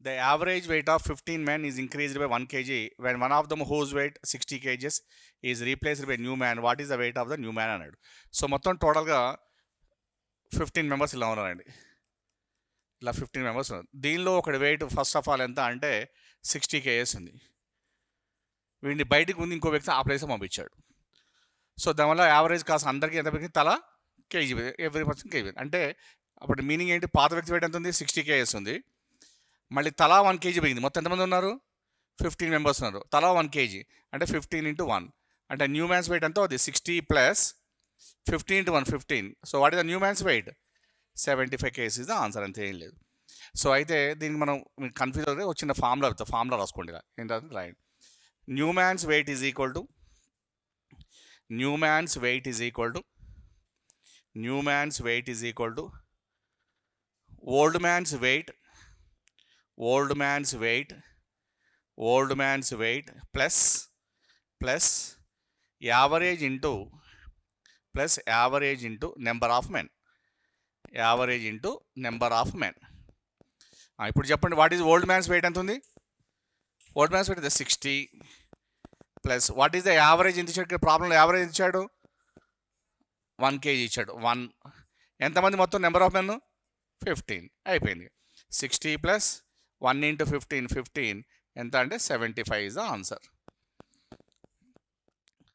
The average weight of 15 men is increased by 1 kg when one of them whose weight 60 kgs is replaced by new man. What is the weight of the new man అన్నాడు. So మొత్తం టోటల్గా 15 members ఇలా ఉన్నారండి. ఇలా 15 members ఉన్నారు. దీనిలో ఒకటి wait first of all ఎంత అంటే 60 kgs ఉంది. వీడిని బయటికి ఉంది ఇంకో వ్యక్తి ఆ ప్లేస్ పంపించాడు. సో దానివల్ల యావరేజ్ కాస్ట్ అందరికీ ఎంత పెరిగింది? తల కేజీ, ఎవ్రీ పర్సన్ కేజీ. అంటే అప్పుడు మీనింగ్ ఏంటి? పాత వ్యక్తి వెయిట్ ఎంత ఉంది? 60 kgs ఉంది. మళ్ళీ తలా 1 kg పెరిగింది. మొత్తం ఎంతమంది ఉన్నారు? 15 మెంబర్స్ ఉన్నారు. తలా 1 kg అంటే 15 × 1 అంటే న్యూ మ్యాన్స్ వెయిట్ ఎంతో అది 60 + 15 × 1 15. So what is the new man's weight? 75 kgs is the answer. అంతే ఏం లేదు. సో అయితే దీనికి మనం కన్ఫ్యూజ్ అవుతే వచ్చిన ఫార్ములా రాసుకోండి. ఏంటంటే రాయండి. New man's weight is equal to old man's weight plus average into number of men. ఇప్పుడు చెప్పండి, what is old man's weight ఎంత ఉంది? Old man's weight 60 plus what is the average ఎంత ఇచ్చాడు? ప్రాబ్లంలో యావరేజ్ ఇచ్చాడు 1 kg ఇచ్చాడు. 1 ఎంతమంది మొత్తం నెంబర్ ఆఫ్ మెన్? 15. అయిపోయింది. 60 + 1 × 15 ఎంత అంటే 75 ఇస్ ద ఆన్సర్.